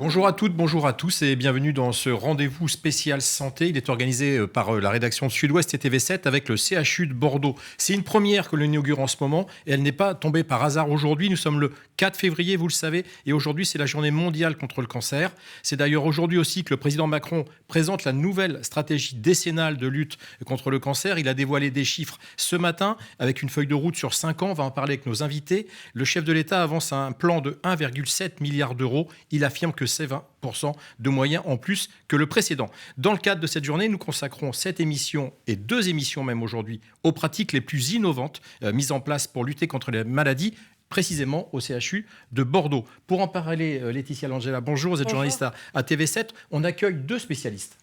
Bonjour à toutes, bonjour à tous et bienvenue dans ce rendez-vous spécial santé. Il est organisé par la rédaction de Sud-Ouest et TV7 avec le CHU de Bordeaux. C'est une première que l'on inaugure en ce moment et elle n'est pas tombée par hasard aujourd'hui. Nous sommes le 4 février, vous le savez, et aujourd'hui c'est la journée mondiale contre le cancer. C'est d'ailleurs aujourd'hui aussi que le président Macron présente la nouvelle stratégie décennale de lutte contre le cancer. Il a dévoilé des chiffres ce matin avec une feuille de route sur 5 ans. On va en parler avec nos invités. Le chef de l'État avance un plan de 1,7 milliard d'euros. Il affirme que c'est 20% de moyens en plus que le précédent. Dans le cadre de cette journée, nous consacrons cette émission et 2 émissions même aujourd'hui aux pratiques les plus innovantes mises en place pour lutter contre les maladies, précisément au CHU de Bordeaux. Pour en parler, Laetitia Langella, bonjour, vous êtes journaliste à TV7. On accueille 2 spécialistes.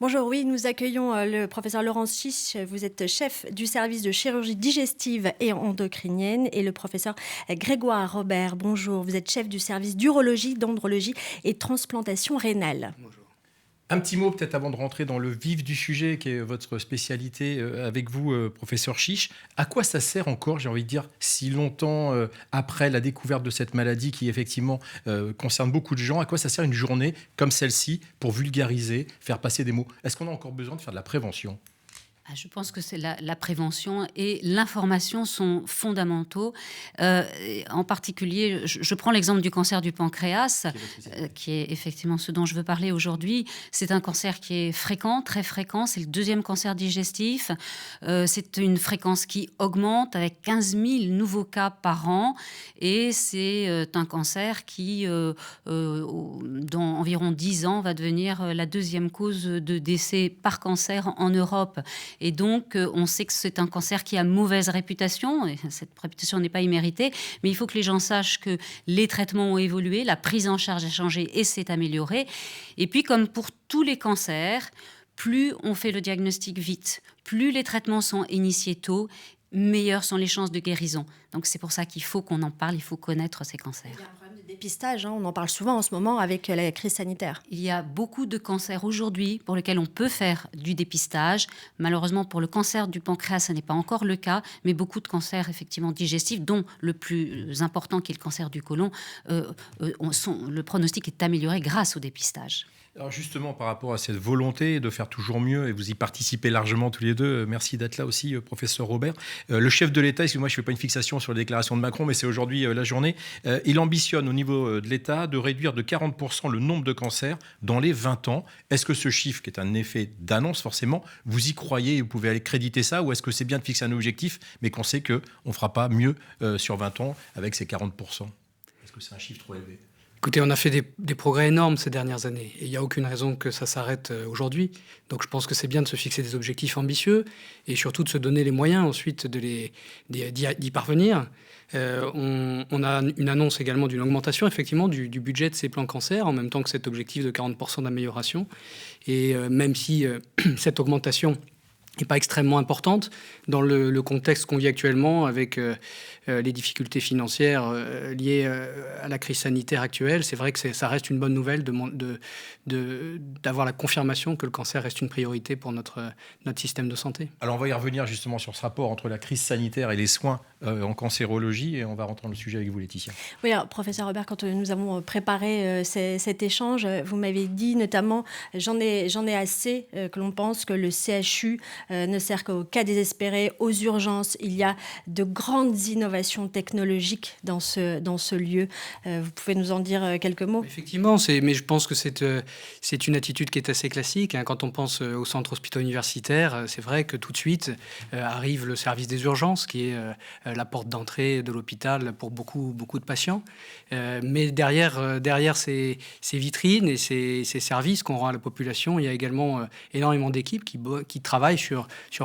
Bonjour, oui, nous accueillons le professeur Laurence Chiche. Vous êtes chef du service de chirurgie digestive et endocrinienne, et le professeur Grégoire Robert. Bonjour, vous êtes chef du service d'urologie, dendrologie et transplantation rénale. Bonjour. Un petit mot peut-être avant de rentrer dans le vif du sujet qui est votre spécialité avec vous, professeur Chiche. À quoi ça sert encore, j'ai envie de dire, si longtemps après la découverte de cette maladie qui effectivement concerne beaucoup de gens, à quoi ça sert une journée comme celle-ci pour vulgariser, faire passer des mots? Est-ce qu'on a encore besoin de faire de la prévention ? Je pense que c'est la prévention et l'information sont fondamentaux. En particulier, je prends l'exemple du cancer du pancréas, qui est effectivement ce dont je veux parler aujourd'hui. C'est un cancer qui est fréquent, très fréquent. C'est le 2e cancer digestif. C'est une fréquence qui augmente avec 15 000 nouveaux cas par an. Et c'est un cancer qui, dans environ 10 ans, va devenir la 2e cause de décès par cancer en Europe. Et donc, on sait que c'est un cancer qui a mauvaise réputation, et cette réputation n'est pas imméritée, mais il faut que les gens sachent que les traitements ont évolué, la prise en charge a changé et s'est améliorée. Et puis, comme pour tous les cancers, plus on fait le diagnostic vite, plus les traitements sont initiés tôt, meilleures sont les chances de guérison. Donc, c'est pour ça qu'il faut qu'on en parle, il faut connaître ces cancers. Il y a un problème de dépistage, on en parle souvent en ce moment avec la crise sanitaire. Il y a beaucoup de cancers aujourd'hui pour lesquels on peut faire du dépistage. Malheureusement, pour le cancer du pancréas, ce n'est pas encore le cas, mais beaucoup de cancers effectivement digestifs, dont le plus important qui est le cancer du côlon, le pronostic est amélioré grâce au dépistage. Alors justement, par rapport à cette volonté de faire toujours mieux, et vous y participez largement tous les deux, merci d'être là aussi, professeur Robert. Le chef de l'État, excusez-moi, je ne fais pas une fixation sur la déclaration de Macron, mais c'est aujourd'hui la journée, il ambitionne au niveau de l'État de réduire de 40% le nombre de cancers dans les 20 ans. Est-ce que ce chiffre, qui est un effet d'annonce forcément, vous y croyez et vous pouvez aller créditer ça, ou est-ce que c'est bien de fixer un objectif, mais qu'on sait qu'on ne fera pas mieux sur 20 ans avec ces 40%? Est-ce que c'est un chiffre trop élevé? Écoutez, on a fait des progrès énormes ces dernières années et il n'y a aucune raison que ça s'arrête aujourd'hui. Donc je pense que c'est bien de se fixer des objectifs ambitieux et surtout de se donner les moyens ensuite d'y parvenir. On a une annonce également d'une augmentation effectivement du budget de ces plans cancer en même temps que cet objectif de 40% d'amélioration. Et même si cette augmentation n'est pas extrêmement importante dans le contexte qu'on vit actuellement avec les difficultés financières liées à la crise sanitaire actuelle. C'est vrai que ça reste une bonne nouvelle d'avoir la confirmation que le cancer reste une priorité pour notre système de santé. Alors on va y revenir justement sur ce rapport entre la crise sanitaire et les soins en cancérologie et on va rentrer dans le sujet avec vous, Laetitia. Oui, alors, professeur Robert, quand nous avons préparé cet échange, vous m'avez dit notamment j'en ai assez que l'on pense que le CHU ne sert qu'au cas désespéré, aux urgences. Il y a de grandes innovations technologiques dans ce lieu. Vous pouvez nous en dire quelques mots? Effectivement, mais je pense que c'est une attitude qui est assez classique. Quand on pense au centre hospitalo-universitaire, c'est vrai que tout de suite arrive le service des urgences, qui est la porte d'entrée de l'hôpital pour beaucoup de patients. Mais derrière ces vitrines et ces services qu'on rend à la population, il y a également énormément d'équipes qui travaillent sur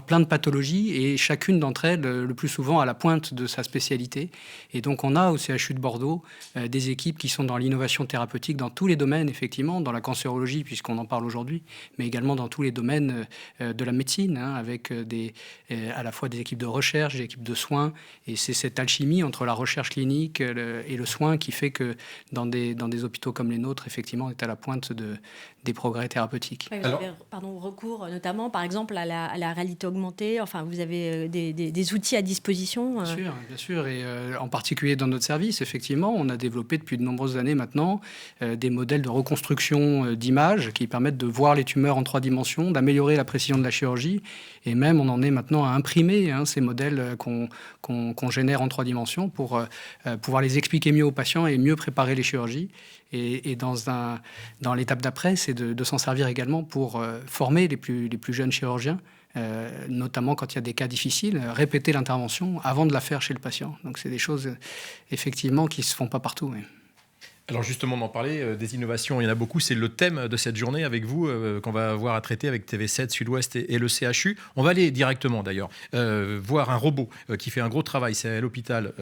plein de pathologies et chacune d'entre elles, le plus souvent, à la pointe de sa spécialité. Et donc, on a au CHU de Bordeaux des équipes qui sont dans l'innovation thérapeutique dans tous les domaines, effectivement, dans la cancérologie, puisqu'on en parle aujourd'hui, mais également dans tous les domaines de la médecine, avec à la fois des équipes de recherche, des équipes de soins. Et c'est cette alchimie entre la recherche clinique et le soin qui fait que dans des hôpitaux comme les nôtres, effectivement, on est à la pointe des progrès thérapeutiques. Oui, vous avez recours notamment, par exemple, à la réalité augmentée. Enfin, vous avez des outils à disposition. Bien sûr. Et en particulier dans notre service, effectivement, on a développé depuis de nombreuses années maintenant des modèles de reconstruction d'images qui permettent de voir les tumeurs en 3 dimensions, d'améliorer la précision de la chirurgie. Et même, on en est maintenant à imprimer ces modèles qu'on génère en 3 dimensions pour pouvoir les expliquer mieux aux patients et mieux préparer les chirurgies. Et dans l'étape d'après, c'est de s'en servir également pour former les plus jeunes chirurgiens, notamment quand il y a des cas difficiles, répéter l'intervention avant de la faire chez le patient. Donc c'est des choses, effectivement, qui ne se font pas partout. Oui. Alors justement, d'en parler, des innovations, il y en a beaucoup. C'est le thème de cette journée avec vous qu'on va avoir à traiter avec TV7, Sud-Ouest et le CHU. On va aller directement d'ailleurs voir un robot qui fait un gros travail. C'est à l'hôpital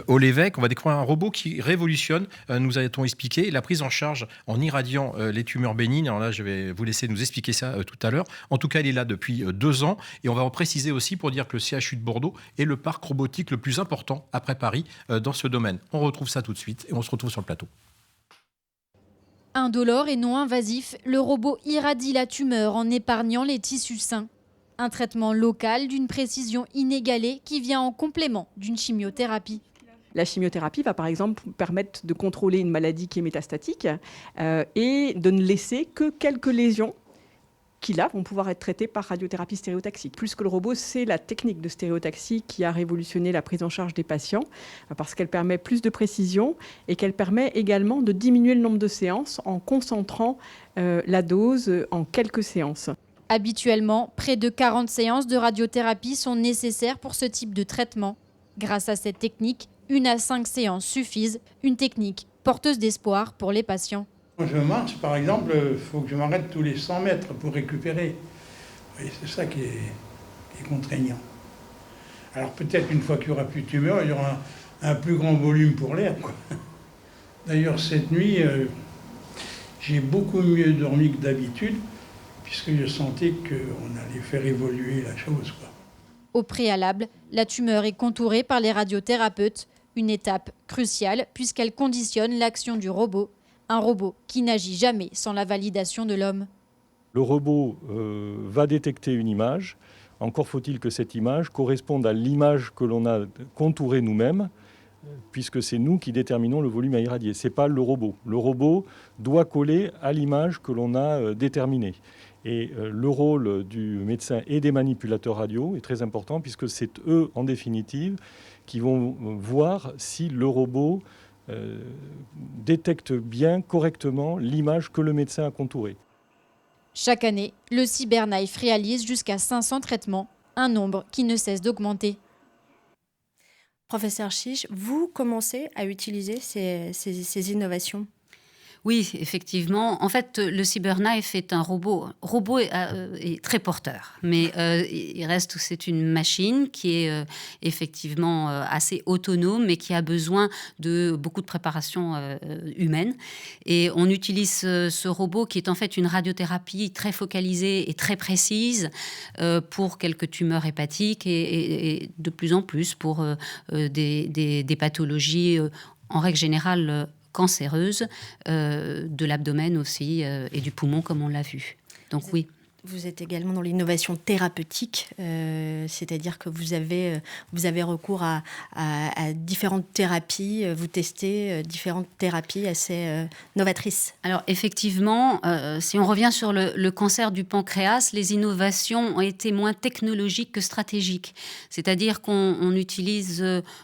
au Lévesque. On va découvrir un robot qui révolutionne, nous a-t-on expliqué, la prise en charge en irradiant les tumeurs bénignes. Alors là, je vais vous laisser nous expliquer ça tout à l'heure. En tout cas, il est là depuis 2 ans. Et on va en préciser aussi pour dire que le CHU de Bordeaux est le parc robotique le plus important après Paris dans ce domaine. On retrouve ça tout de suite et on se retrouve sur le plateau. Indolore et non invasif, le robot irradie la tumeur en épargnant les tissus sains. Un traitement local d'une précision inégalée qui vient en complément d'une chimiothérapie. La chimiothérapie va par exemple permettre de contrôler une maladie qui est métastatique et de ne laisser que quelques lésions qui là vont pouvoir être traitées par radiothérapie stéréotaxique. Plus que le robot, c'est la technique de stéréotaxie qui a révolutionné la prise en charge des patients parce qu'elle permet plus de précision et qu'elle permet également de diminuer le nombre de séances en concentrant la dose en quelques séances. Habituellement, près de 40 séances de radiothérapie sont nécessaires pour ce type de traitement. Grâce à cette technique, 1 à 5 séances suffisent, une technique porteuse d'espoir pour les patients. Quand je marche, par exemple, il faut que je m'arrête tous les 100 mètres pour récupérer. Et c'est ça qui est contraignant. Alors peut-être une fois qu'il n'y aura plus de tumeur, il y aura un plus grand volume pour l'air, quoi. D'ailleurs, cette nuit, j'ai beaucoup mieux dormi que d'habitude, puisque je sentais qu'on allait faire évoluer la chose, quoi. Au préalable, la tumeur est contourée par les radiothérapeutes, une étape cruciale puisqu'elle conditionne l'action du robot. Un robot qui n'agit jamais sans la validation de l'homme. Le robot va détecter une image. Encore faut-il que cette image corresponde à l'image que l'on a contourée nous-mêmes, puisque c'est nous qui déterminons le volume à irradier. Ce n'est pas le robot. Le robot doit coller à l'image que l'on a déterminée. Et le rôle du médecin et des manipulateurs radio est très important, puisque c'est eux, en définitive, qui vont voir si le robot détecte bien, correctement, l'image que le médecin a contourée. Chaque année, le CyberKnife réalise jusqu'à 500 traitements, un nombre qui ne cesse d'augmenter. Professeur Chiche, vous commencez à utiliser ces innovations ? Oui, effectivement. En fait, le CyberKnife est un robot. Le robot est très porteur, mais il reste, c'est une machine qui est effectivement assez autonome, mais qui a besoin de beaucoup de préparation humaine. Et on utilise ce robot qui est en fait une radiothérapie très focalisée et très précise pour quelques tumeurs hépatiques et de plus en plus pour des pathologies, en règle générale, cancéreuses, de l'abdomen aussi et du poumon, comme on l'a vu. Donc oui. Vous êtes également dans l'innovation thérapeutique, c'est-à-dire que vous avez recours à différentes thérapies, vous testez différentes thérapies assez novatrices. Alors effectivement, si on revient sur le cancer du pancréas, les innovations ont été moins technologiques que stratégiques. C'est-à-dire qu'on utilise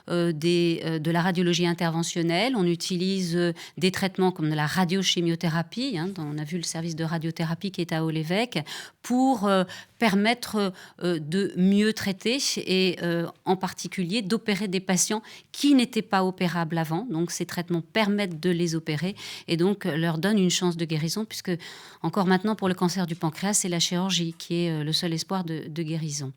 de la radiologie interventionnelle, on utilise des traitements comme de la radiochimiothérapie, on a vu le service de radiothérapie qui est à Haut-l'Évêque, pour permettre de mieux traiter et en particulier d'opérer des patients qui n'étaient pas opérables avant. Donc ces traitements permettent de les opérer et donc leur donnent une chance de guérison, puisque encore maintenant pour le cancer du pancréas, c'est la chirurgie qui est le seul espoir de guérison.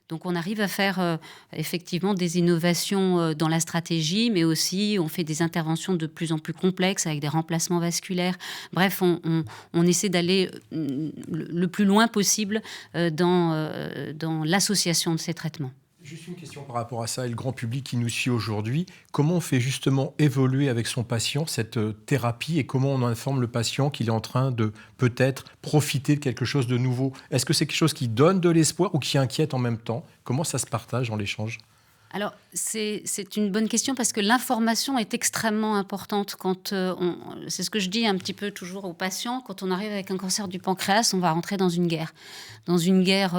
Donc on arrive à faire effectivement des innovations dans la stratégie, mais aussi on fait des interventions de plus en plus complexes avec des remplacements vasculaires. Bref, on essaie d'aller le plus loin possible dans l'association de ces traitements. Juste une question par rapport à ça et le grand public qui nous suit aujourd'hui. Comment on fait justement évoluer avec son patient cette thérapie et comment on informe le patient qu'il est en train de peut-être profiter de quelque chose de nouveau? Est-ce que c'est quelque chose qui donne de l'espoir ou qui inquiète en même temps? Comment ça se partage dans l'échange? Alors, c'est une bonne question parce que l'information est extrêmement importante. C'est ce que je dis un petit peu toujours aux patients. Quand on arrive avec un cancer du pancréas, on va rentrer dans une guerre. Dans une guerre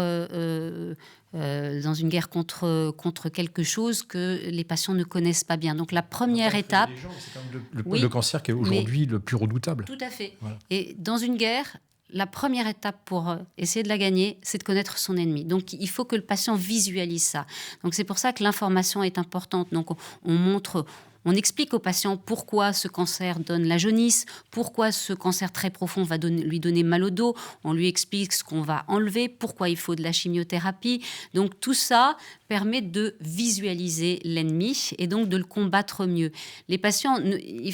contre quelque chose que les patients ne connaissent pas bien. Donc, la première étape... C'est quand même le cancer qui est aujourd'hui le plus redoutable. Tout à fait. Voilà. Et dans une guerre... La première étape pour essayer de la gagner, c'est de connaître son ennemi. Donc, il faut que le patient visualise ça. Donc, c'est pour ça que l'information est importante. Donc, on explique au patient pourquoi ce cancer donne la jaunisse, pourquoi ce cancer très profond va lui donner mal au dos. On lui explique ce qu'on va enlever, pourquoi il faut de la chimiothérapie. Donc, tout ça permet de visualiser l'ennemi et donc de le combattre mieux. Les patients, il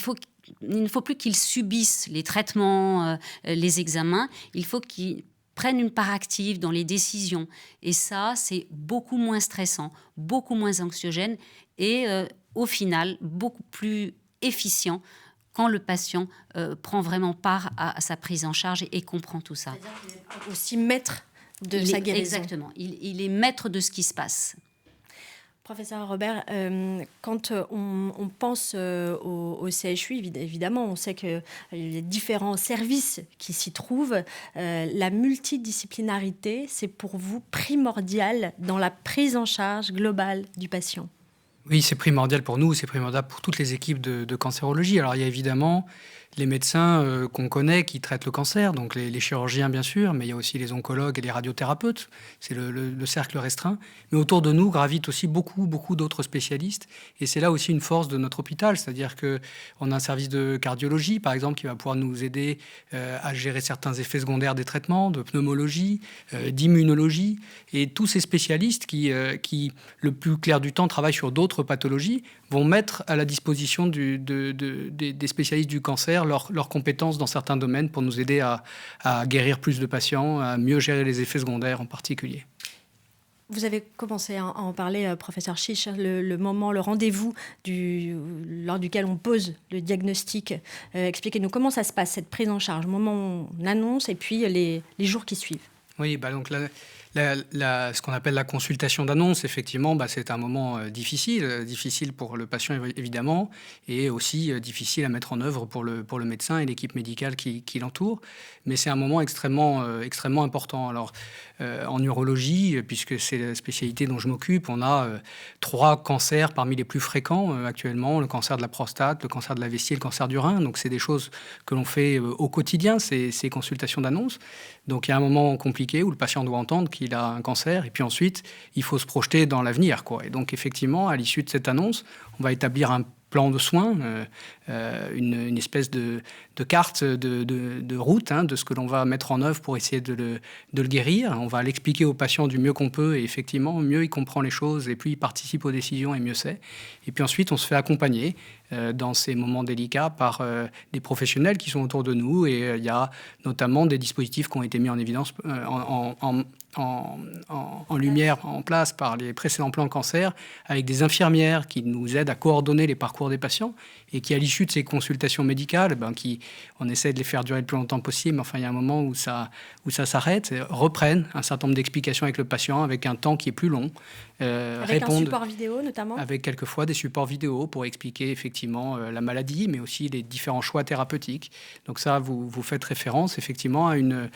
ne faut plus qu'ils subissent les traitements, les examens. Il faut qu'ils prennent une part active dans les décisions. Et ça, c'est beaucoup moins stressant, beaucoup moins anxiogène et au final, beaucoup plus efficient quand le patient prend vraiment part à sa prise en charge et comprend tout ça. C'est-à-dire qu'il est aussi maître de sa guérison. Exactement. Il est maître de ce qui se passe. Professeur Robert, quand on pense au CHU, évidemment, on sait que les différents services qui s'y trouvent, la multidisciplinarité, c'est pour vous primordial dans la prise en charge globale du patient. Oui, c'est primordial pour nous, c'est primordial pour toutes les équipes de cancérologie. Alors, il y a évidemment les médecins qu'on connaît qui traitent le cancer, donc les chirurgiens bien sûr, mais il y a aussi les oncologues et les radiothérapeutes, c'est le cercle restreint. Mais autour de nous gravitent aussi beaucoup d'autres spécialistes, et c'est là aussi une force de notre hôpital, c'est-à-dire qu'on a un service de cardiologie, par exemple, qui va pouvoir nous aider à gérer certains effets secondaires des traitements, de pneumologie, d'immunologie, et tous ces spécialistes qui, le plus clair du temps, travaillent sur d'autres pathologies, vont mettre à la disposition des spécialistes du cancer leurs compétences dans certains domaines pour nous aider à guérir plus de patients, à mieux gérer les effets secondaires en particulier. Vous avez commencé à en parler, professeur Chiche, le moment, le rendez-vous lors duquel on pose le diagnostic. Expliquez-nous comment ça se passe, cette prise en charge, au moment où on annonce et puis les jours qui suivent. Oui, donc ce qu'on appelle la consultation d'annonce, effectivement, c'est un moment difficile pour le patient évidemment, et aussi difficile à mettre en œuvre pour le médecin et l'équipe médicale qui l'entoure. Mais c'est un moment extrêmement important. Alors, en urologie, puisque c'est la spécialité dont je m'occupe, on a 3 cancers parmi les plus fréquents actuellement, le cancer de la prostate, le cancer de la vessie et le cancer du rein. Donc, c'est des choses que l'on fait au quotidien, ces consultations d'annonce. Donc, il y a un moment compliqué où le patient doit entendre qu'il a un cancer, et puis ensuite, il faut se projeter dans l'avenir, quoi. Et donc, effectivement, à l'issue de cette annonce, on va établir un plan de soins, une espèce de carte, de route, de ce que l'on va mettre en œuvre pour essayer de le guérir. On va l'expliquer au patient du mieux qu'on peut, et effectivement, mieux il comprend les choses, et plus il participe aux décisions, et mieux c'est. Et puis ensuite, on se fait accompagner dans ces moments délicats par des professionnels qui sont autour de nous, et il y a notamment des dispositifs qui ont été mis en évidence, en lumière, en place par les précédents plans cancer, avec des infirmières qui nous aident à coordonner les parcours des patients et qui, à l'issue de ces consultations médicales, on essaie de les faire durer le plus longtemps possible, mais enfin, il y a un moment où ça s'arrête, reprennent un certain nombre d'explications avec le patient, avec un temps qui est plus long. Avec un support vidéo, notamment ? Avec quelquefois des supports vidéo pour expliquer effectivement la maladie, mais aussi les différents choix thérapeutiques. Donc ça, vous faites référence effectivement à une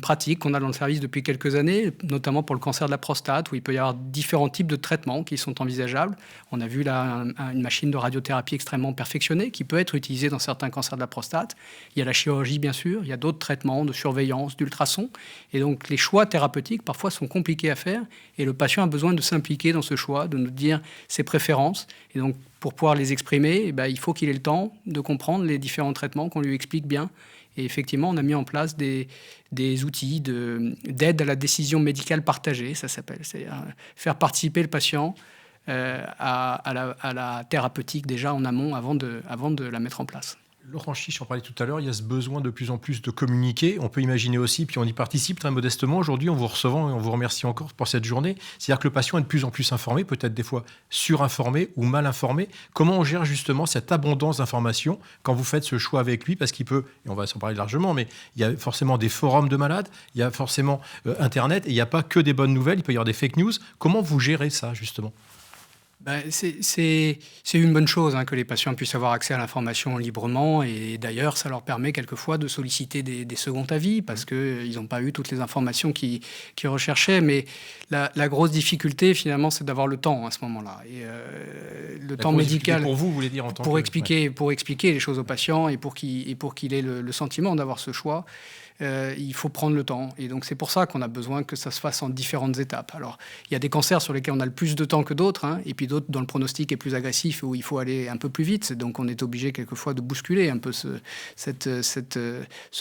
pratique qu'on a dans le service depuis quelques années, notamment pour le cancer de la prostate, où il peut y avoir différents types de traitements qui sont envisageables. On a vu là une machine de radiothérapie extrêmement perfectionnée qui peut être utilisée dans certains cancers de la prostate. Il y a la chirurgie, bien sûr, il y a d'autres traitements de surveillance, d'ultrasons. Et donc les choix thérapeutiques, parfois, sont compliqués à faire, et le patient a besoin de s'impliquer dans ce choix, de nous dire ses préférences. Et donc, pour pouvoir les exprimer, il faut qu'il ait le temps de comprendre les différents traitements, qu'on lui explique bien. Et effectivement, on a mis en place des outils d'aide à la décision médicale partagée, ça s'appelle. C'est faire participer le patient à la thérapeutique déjà en amont, avant de la mettre en place. Laurent Chiche en parlait tout à l'heure, il y a ce besoin de plus en plus de communiquer. On peut imaginer aussi, puis on y participe très modestement aujourd'hui en vous recevant et on vous remercie encore pour cette journée. C'est-à-dire que le patient est de plus en plus informé, peut-être des fois surinformé ou mal informé. Comment on gère justement cette abondance d'informations quand vous faites ce choix avec lui? Parce qu'il peut, et on va s'en parler largement, mais il y a forcément des forums de malades, il y a forcément Internet, et il n'y a pas que des bonnes nouvelles, il peut y avoir des fake news. Comment vous gérez ça justement? C'est une bonne chose que les patients puissent avoir accès à l'information librement, et d'ailleurs ça leur permet quelquefois de solliciter des seconds avis parce qu'ils n'ont pas eu toutes les informations qu'ils recherchaient. Mais la grosse difficulté finalement c'est d'avoir le temps à ce moment-là. Et le temps médical pour vous voulez dire en tant pour expliquer les choses aux patients et pour qu'il ait le sentiment d'avoir ce choix. Il faut prendre le temps. Et donc, c'est pour ça qu'on a besoin que ça se fasse en différentes étapes. Alors, il y a des cancers sur lesquels on a le plus de temps que d'autres, et puis d'autres dont le pronostic est plus agressif, où il faut aller un peu plus vite. Donc, on est obligé quelquefois de bousculer un peu ce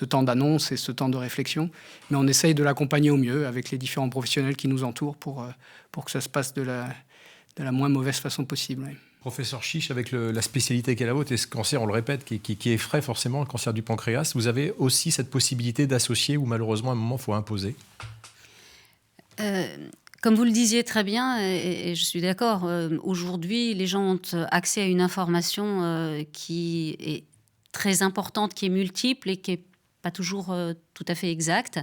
temps d'annonce et ce temps de réflexion. Mais on essaye de l'accompagner au mieux avec les différents professionnels qui nous entourent pour que ça se passe de la moins mauvaise façon possible. Oui. Professeur Chiche, avec la spécialité qu'est la vôtre et ce cancer, on le répète, qui effraie forcément le cancer du pancréas, vous avez aussi cette possibilité d'associer ou malheureusement à un moment il faut imposer? Comme vous le disiez très bien, et je suis d'accord, aujourd'hui les gens ont accès à une information qui est très importante, qui est multiple et qui est pas toujours tout à fait exact.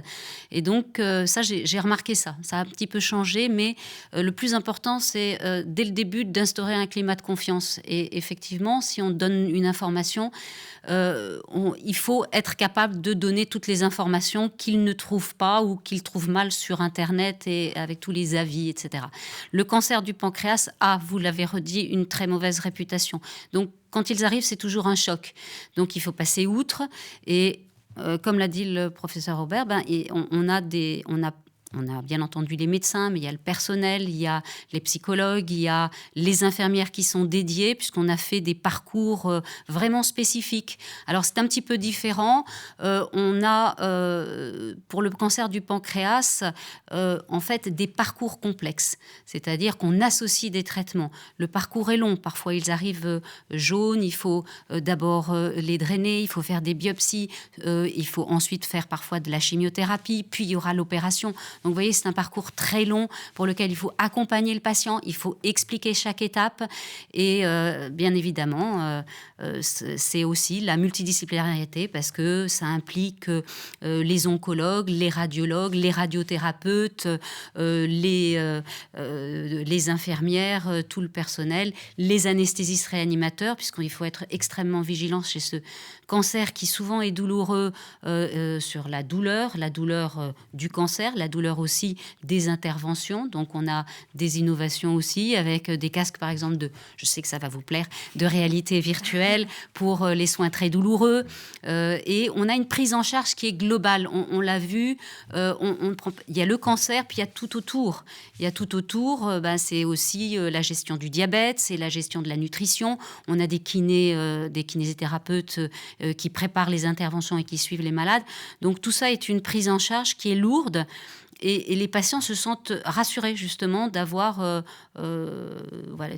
Et donc, ça, j'ai remarqué ça. Ça a un petit peu changé, mais le plus important, c'est dès le début d'instaurer un climat de confiance. Et effectivement, si on donne une information, il faut être capable de donner toutes les informations qu'ils ne trouvent pas ou qu'ils trouvent mal sur Internet et avec tous les avis, etc. Le cancer du pancréas a, vous l'avez redit, une très mauvaise réputation. Donc, quand ils arrivent, c'est toujours un choc. Donc, il faut passer outre et comme l'a dit le professeur Aubert, on a bien entendu les médecins, mais il y a le personnel, il y a les psychologues, il y a les infirmières qui sont dédiées, puisqu'on a fait des parcours vraiment spécifiques. Alors, c'est un petit peu différent. On a, pour le cancer du pancréas, en fait, des parcours complexes. C'est-à-dire qu'on associe des traitements. Le parcours est long. Parfois, ils arrivent jaunes. Il faut d'abord les drainer. Il faut faire des biopsies. Il faut ensuite faire parfois de la chimiothérapie. Puis, il y aura l'opération. Donc, vous voyez, c'est un parcours très long pour lequel il faut accompagner le patient, il faut expliquer chaque étape. Et bien évidemment, c'est aussi la multidisciplinarité parce que ça implique les oncologues, les radiologues, les radiothérapeutes, les infirmières, tout le personnel, les anesthésistes réanimateurs, puisqu'il faut être extrêmement vigilant chez ce cancer qui souvent est douloureux sur la douleur du cancer, la douleur aussi des interventions. Donc, on a des innovations aussi avec des casques, par exemple, je sais que ça va vous plaire, de réalité virtuelle pour les soins très douloureux. Et on a une prise en charge qui est globale. On l'a vu, il y a le cancer, puis il y a tout autour. C'est aussi la gestion du diabète, c'est la gestion de la nutrition. On a des kinésithérapeutes qui préparent les interventions et qui suivent les malades. Donc, tout ça est une prise en charge qui est lourde. Et les patients se sentent rassurés justement d'avoir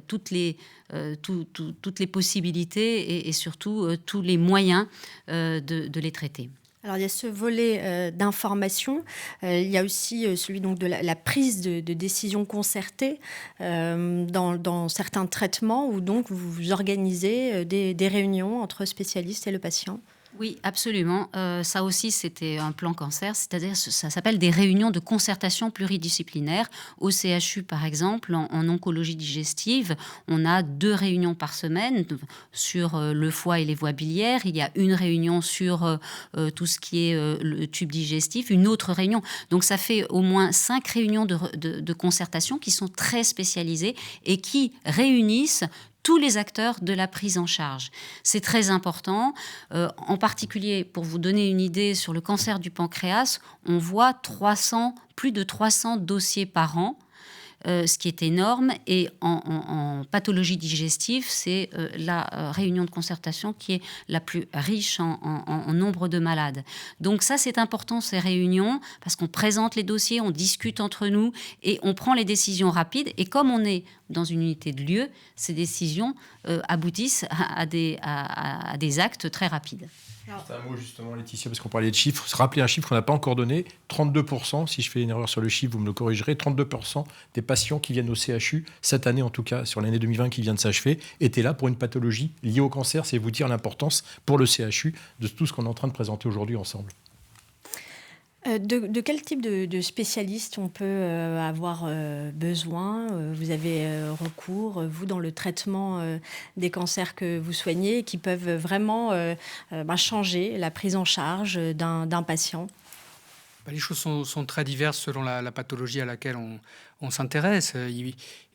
toutes les possibilités et surtout tous les moyens de les traiter. Alors, il y a ce volet d'information. Il y a aussi celui donc, de la prise de décision concertée dans certains traitements où donc vous organisez des réunions entre spécialistes et le patient. Oui, absolument. Ça aussi, c'était un plan cancer, c'est-à-dire ça s'appelle des réunions de concertation pluridisciplinaire. Au CHU, par exemple, en oncologie digestive, on a 2 réunions par semaine sur le foie et les voies biliaires. Il y a une réunion sur tout ce qui est le tube digestif, une autre réunion. Donc, ça fait au moins 5 réunions de concertation qui sont très spécialisées et qui réunissent tous les acteurs de la prise en charge. C'est très important. En particulier, pour vous donner une idée sur le cancer du pancréas, on voit plus de 300 dossiers par an. ce qui est énorme. Et en pathologie digestive, c'est la réunion de concertation qui est la plus riche en nombre de malades. Donc ça, c'est important, ces réunions, parce qu'on présente les dossiers, on discute entre nous et on prend les décisions rapides. Et comme on est dans une unité de lieu, ces décisions aboutissent à des actes très rapides. Juste un mot justement, Laetitia, parce qu'on parlait de chiffres. Rappelez un chiffre qu'on n'a pas encore donné. 32%, si je fais une erreur sur le chiffre, vous me le corrigerez, 32% des patients qui viennent au CHU, cette année en tout cas, sur l'année 2020 qui vient de s'achever, étaient là pour une pathologie liée au cancer. C'est vous dire l'importance pour le CHU de tout ce qu'on est en train de présenter aujourd'hui ensemble. De quel type de spécialiste on peut avoir besoin? Vous avez recours, vous, dans le traitement des cancers que vous soignez, qui peuvent vraiment changer la prise en charge d'un patient? Les choses sont très diverses selon la pathologie à laquelle on s'intéresse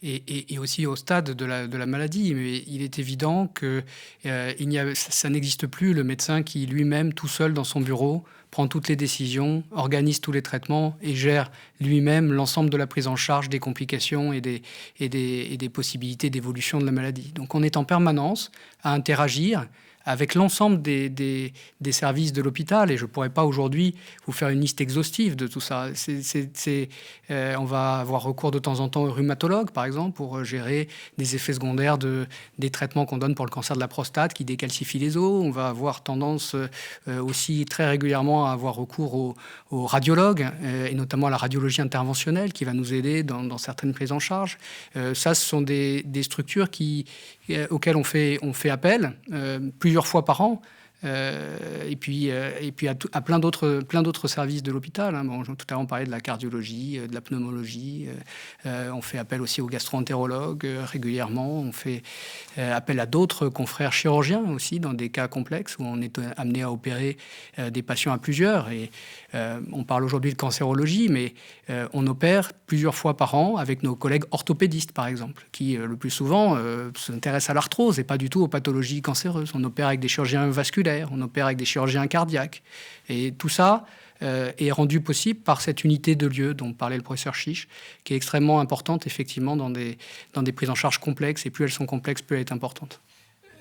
et aussi au stade de la maladie. Mais il est évident que ça n'existe plus le médecin qui lui-même, tout seul dans son bureau, prend toutes les décisions, organise tous les traitements et gère lui-même l'ensemble de la prise en charge des complications et des possibilités d'évolution de la maladie. Donc on est en permanence à interagir avec l'ensemble des services de l'hôpital. Et je ne pourrais pas aujourd'hui vous faire une liste exhaustive de tout ça. On va avoir recours de temps en temps aux rhumatologues, par exemple, pour gérer des effets secondaires des traitements qu'on donne pour le cancer de la prostate qui décalcifient les os. On va avoir tendance aussi très régulièrement à avoir recours aux radiologues, et notamment à la radiologie interventionnelle qui va nous aider dans certaines prises en charge. Ça, ce sont des structures auxquelles on fait appel plusieurs fois par an. Et puis à plein d'autres services de l'hôpital. Tout à l'heure, on parlait de la cardiologie, de la pneumologie. On fait appel aussi aux gastro-entérologues régulièrement. On fait appel à d'autres confrères chirurgiens aussi dans des cas complexes où on est amené à opérer des patients à plusieurs. Et on parle aujourd'hui de cancérologie, mais on opère plusieurs fois par an avec nos collègues orthopédistes, par exemple, qui le plus souvent s'intéressent à l'arthrose et pas du tout aux pathologies cancéreuses. On opère avec des chirurgiens vasculaires, on opère avec des chirurgiens cardiaques. Et tout ça est rendu possible par cette unité de lieu dont parlait le professeur Chiche, qui est extrêmement importante, effectivement, dans des prises en charge complexes. Et plus elles sont complexes, plus elle est importante.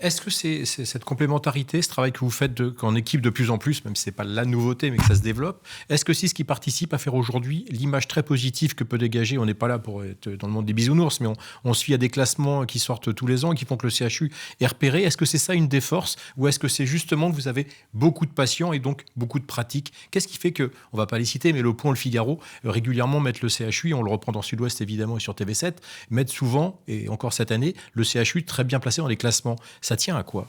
Est-ce que c'est cette complémentarité, ce travail que vous faites en équipe de plus en plus, même si ce n'est pas la nouveauté, mais que ça se développe, est-ce que c'est ce qui participe à faire aujourd'hui l'image très positive que peut dégager, on n'est pas là pour être dans le monde des bisounours, mais on suit à des classements qui sortent tous les ans, qui font que le CHU est repéré. Est-ce que c'est ça une des forces, ou est-ce que c'est justement que vous avez beaucoup de patients et donc beaucoup de pratiques? Qu'est-ce qui fait que, on ne va pas les citer, mais Le Point, Le Figaro, régulièrement mettent le CHU, on le reprend dans Sud-Ouest évidemment et sur TV7, mettent souvent, et encore cette année, le CHU très bien placé dans les classements. Ça tient à quoi?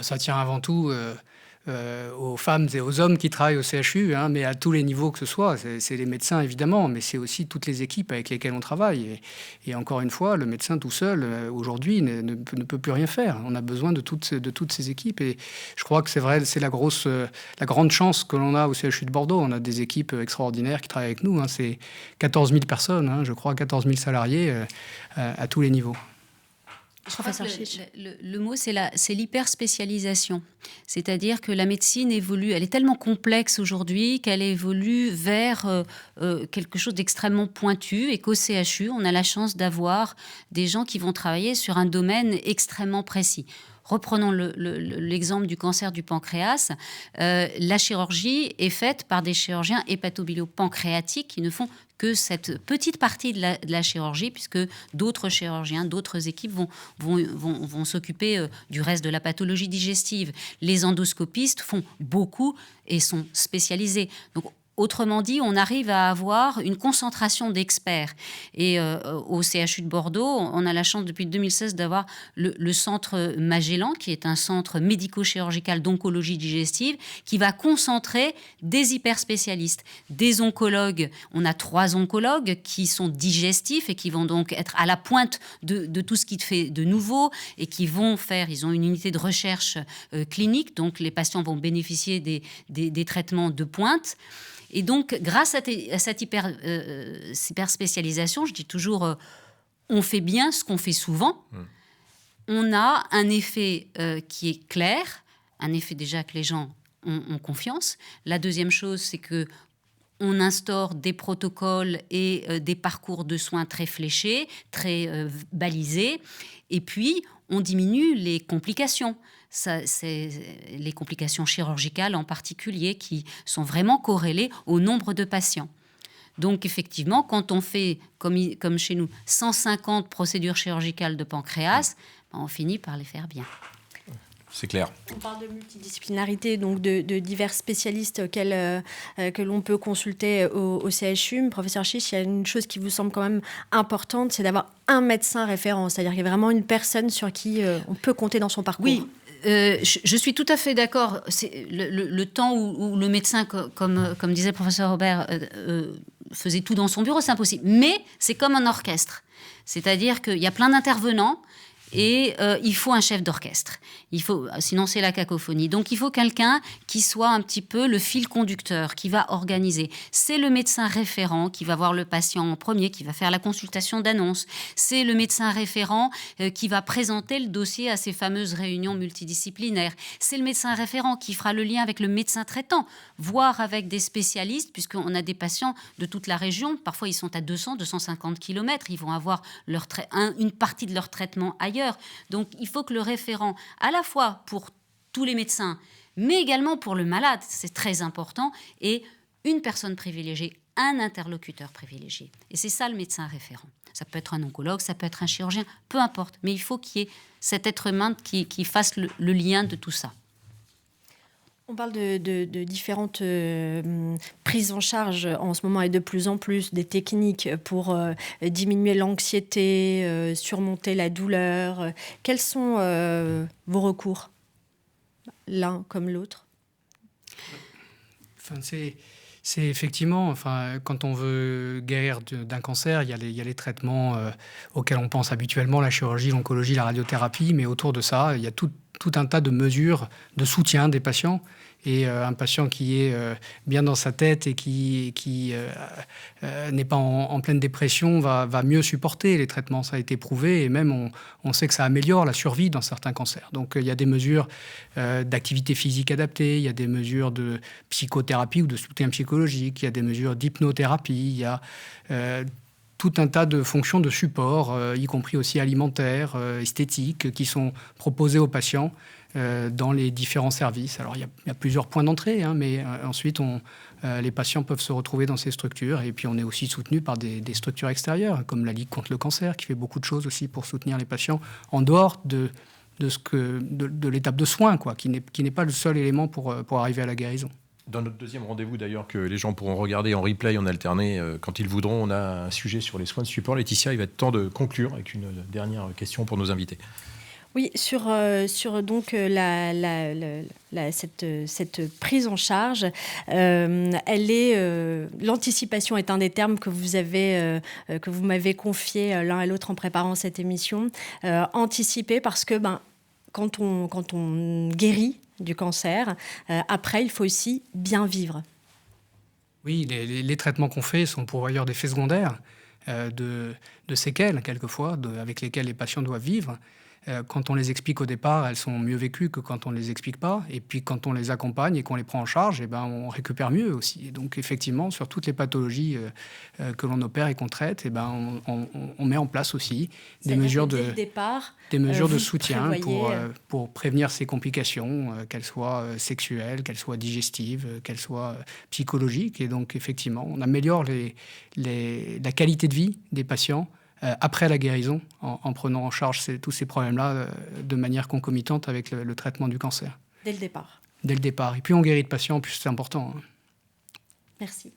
Ça tient avant tout aux femmes et aux hommes qui travaillent au CHU, mais à tous les niveaux que ce soit. C'est les médecins, évidemment, mais c'est aussi toutes les équipes avec lesquelles on travaille. Et encore une fois, le médecin tout seul, aujourd'hui, ne peut plus rien faire. On a besoin de toutes ces équipes. Et je crois que c'est vrai, c'est la grande chance que l'on a au CHU de Bordeaux. On a des équipes extraordinaires qui travaillent avec nous. C'est 14 000 personnes, je crois, 14 000 salariés à tous les niveaux. Je crois que le mot, c'est l'hyperspécialisation. C'est-à-dire que la médecine évolue, elle est tellement complexe aujourd'hui qu'elle évolue vers quelque chose d'extrêmement pointu et qu'au CHU, on a la chance d'avoir des gens qui vont travailler sur un domaine extrêmement précis. Reprenons l'exemple du cancer du pancréas. La chirurgie est faite par des chirurgiens hépatobiliopancréatiques qui ne font que cette petite partie de la chirurgie, puisque d'autres chirurgiens, d'autres équipes vont s'occuper du reste de la pathologie digestive. Les endoscopistes font beaucoup et sont spécialisés. Donc, autrement dit, on arrive à avoir une concentration d'experts. Et au CHU de Bordeaux, on a la chance depuis 2016 d'avoir le centre Magellan, qui est un centre médico-chirurgical d'oncologie digestive, qui va concentrer des hyperspécialistes, des oncologues. On a 3 oncologues qui sont digestifs et qui vont donc être à la pointe de tout ce qui fait de nouveau et qui vont faire, ils ont une unité de recherche clinique, donc les patients vont bénéficier des traitements de pointe. Et donc, grâce à cette hyper-spécialisation, je dis toujours, on fait bien ce qu'on fait souvent. On a un effet qui est clair, un effet déjà que les gens ont confiance. La deuxième chose, c'est que on instaure des protocoles et des parcours de soins très fléchés, très balisés, et puis on diminue les complications. C'est les complications chirurgicales en particulier qui sont vraiment corrélées au nombre de patients. Donc effectivement, quand on fait, comme chez nous, 150 procédures chirurgicales de pancréas, on finit par les faire bien. C'est clair. On parle de multidisciplinarité, donc de divers spécialistes que l'on peut consulter au CHU. Professeur Chiche, il y a une chose qui vous semble quand même importante, c'est d'avoir un médecin référent, c'est-à-dire qu'il y a vraiment une personne sur qui on peut compter dans son parcours. Oui, je suis tout à fait d'accord. C'est le temps où le médecin, comme disait le professeur Robert, faisait tout dans son bureau, c'est impossible. Mais c'est comme un orchestre. C'est-à-dire qu'il y a plein d'intervenants et il faut un chef d'orchestre. Sinon, c'est la cacophonie. Donc, il faut quelqu'un qui soit un petit peu le fil conducteur, qui va organiser. C'est le médecin référent qui va voir le patient en premier, qui va faire la consultation d'annonce. C'est le médecin référent qui va présenter le dossier à ces fameuses réunions multidisciplinaires. C'est le médecin référent qui fera le lien avec le médecin traitant, voire avec des spécialistes, puisqu'on a des patients de toute la région. Parfois, ils sont à 200, 250 km. Ils vont avoir une partie de leur traitement ailleurs. Donc, il faut que le référent, à la fois pour tous les médecins, mais également pour le malade, c'est très important, et une personne privilégiée, un interlocuteur privilégié. Et c'est ça le médecin référent. Ça peut être un oncologue, ça peut être un chirurgien, peu importe. Mais il faut qu'il y ait cet être humain qui fasse le lien de tout ça. On parle de différentes prises en charge en ce moment et de plus en plus des techniques pour diminuer l'anxiété, surmonter la douleur. Quels sont vos recours, l'un comme l'autre? C'est effectivement, quand on veut guérir d'un cancer, il y a les traitements auxquels on pense habituellement, la chirurgie, l'oncologie, la radiothérapie, mais autour de ça, il y a tout un tas de mesures de soutien des patients. Et un patient qui est bien dans sa tête et qui n'est pas en pleine dépression va mieux supporter les traitements. Ça a été prouvé et même on sait que ça améliore la survie dans certains cancers. Donc il y a des mesures d'activité physique adaptée, il y a des mesures de psychothérapie ou de soutien psychologique, il y a des mesures d'hypnothérapie, il y a tout un tas de fonctions de support, y compris aussi alimentaires, esthétiques, qui sont proposées aux patients dans les différents services. Alors, il y a plusieurs points d'entrée, mais ensuite, les patients peuvent se retrouver dans ces structures. Et puis, on est aussi soutenu par des structures extérieures, comme la Ligue contre le cancer, qui fait beaucoup de choses aussi pour soutenir les patients, en dehors de l'étape de soins, qui n'est pas le seul élément pour arriver à la guérison. Dans notre deuxième rendez-vous, d'ailleurs, que les gens pourront regarder en replay, en alterné, quand ils voudront, on a un sujet sur les soins de support. Laetitia, il va être temps de conclure avec une dernière question pour nos invités. Oui, sur donc cette prise en charge, l'anticipation est un des termes que vous m'avez confié l'un à l'autre en préparant cette émission. Anticiper parce que quand on guérit du cancer, après il faut aussi bien vivre. Oui, les traitements qu'on fait sont pourvoyeurs d'effets secondaires, de séquelles quelquefois, avec lesquelles les patients doivent vivre. Quand on les explique au départ, elles sont mieux vécues que quand on ne les explique pas. Et puis quand on les accompagne et qu'on les prend en charge, on récupère mieux aussi. Et donc effectivement, sur toutes les pathologies que l'on opère et qu'on traite, on met en place aussi des mesures de soutien pour prévenir ces complications, qu'elles soient sexuelles, qu'elles soient digestives, qu'elles soient psychologiques. Et donc effectivement, on améliore la qualité de vie des patients après la guérison, en prenant en charge tous ces problèmes-là de manière concomitante avec le traitement du cancer. Dès le départ. Dès le départ. Et puis on guérit de patients, plus c'est important. Merci.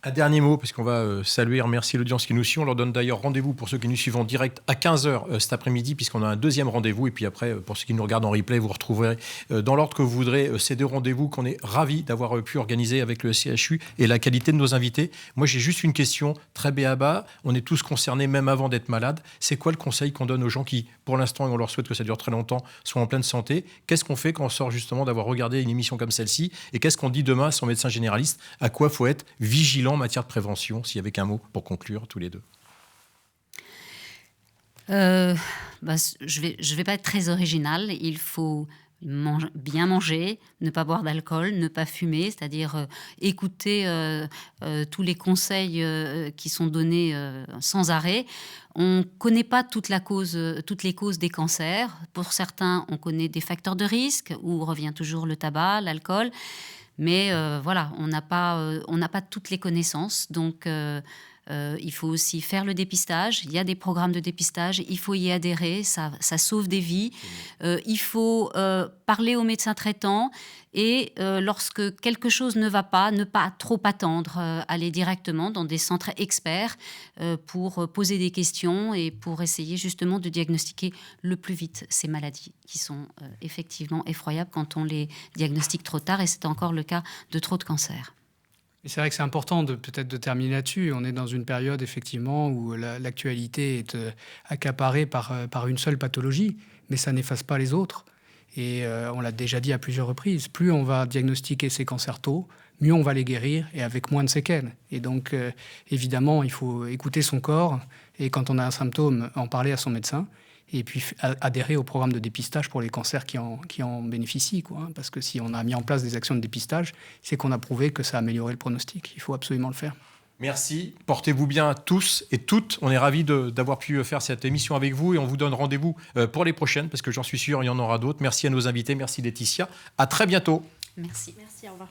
Un dernier mot, parce qu'on va saluer et remercier l'audience qui nous suit. On leur donne d'ailleurs rendez-vous pour ceux qui nous suivent en direct à 15h cet après-midi, puisqu'on a un deuxième rendez-vous. Et puis après, pour ceux qui nous regardent en replay, vous retrouverez dans l'ordre que vous voudrez ces deux rendez-vous qu'on est ravis d'avoir pu organiser avec le CHU et la qualité de nos invités. Moi, j'ai juste une question très béaba. On est tous concernés, même avant d'être malades. C'est quoi le conseil qu'on donne aux gens qui, pour l'instant, et on leur souhaite que ça dure très longtemps, sont en pleine santé? Qu'est-ce qu'on fait quand on sort justement d'avoir regardé une émission comme celle-ci? Et qu'est-ce qu'on dit demain à son médecin généraliste? À quoi faut être vigilant en matière de prévention, s'il y avait qu'un mot pour conclure tous les deux? Je vais pas être très originale. Il faut bien manger, ne pas boire d'alcool, ne pas fumer, c'est-à-dire écouter tous les conseils qui sont donnés sans arrêt. On ne connaît pas toutes les causes des cancers. Pour certains, on connaît des facteurs de risque, où revient toujours le tabac, l'alcool. Mais voilà, on n'a pas toutes les connaissances. Donc, il faut aussi faire le dépistage. Il y a des programmes de dépistage. Il faut y adhérer. Ça sauve des vies. Il faut parler au médecin traitant. Et lorsque quelque chose ne va pas, ne pas trop attendre. Aller directement dans des centres experts pour poser des questions et pour essayer justement de diagnostiquer le plus vite ces maladies qui sont effectivement effroyables quand on les diagnostique trop tard. Et c'est encore le cas de trop de cancers. Et c'est vrai que c'est important peut-être de terminer là-dessus. On est dans une période effectivement où l'actualité est accaparée par une seule pathologie, mais ça n'efface pas les autres. Et on l'a déjà dit à plusieurs reprises, plus on va diagnostiquer ces cancers tôt, mieux on va les guérir et avec moins de séquelles. Et donc évidemment, il faut écouter son corps et quand on a un symptôme, en parler à son médecin. Et puis adhérer au programme de dépistage pour les cancers qui en bénéficient. Parce que si on a mis en place des actions de dépistage, c'est qu'on a prouvé que ça a amélioré le pronostic. Il faut absolument le faire. Merci. Portez-vous bien tous et toutes. On est ravis d'avoir pu faire cette émission avec vous et on vous donne rendez-vous pour les prochaines parce que j'en suis sûr, il y en aura d'autres. Merci à nos invités. Merci Laetitia. À très bientôt. Merci. Merci, au revoir.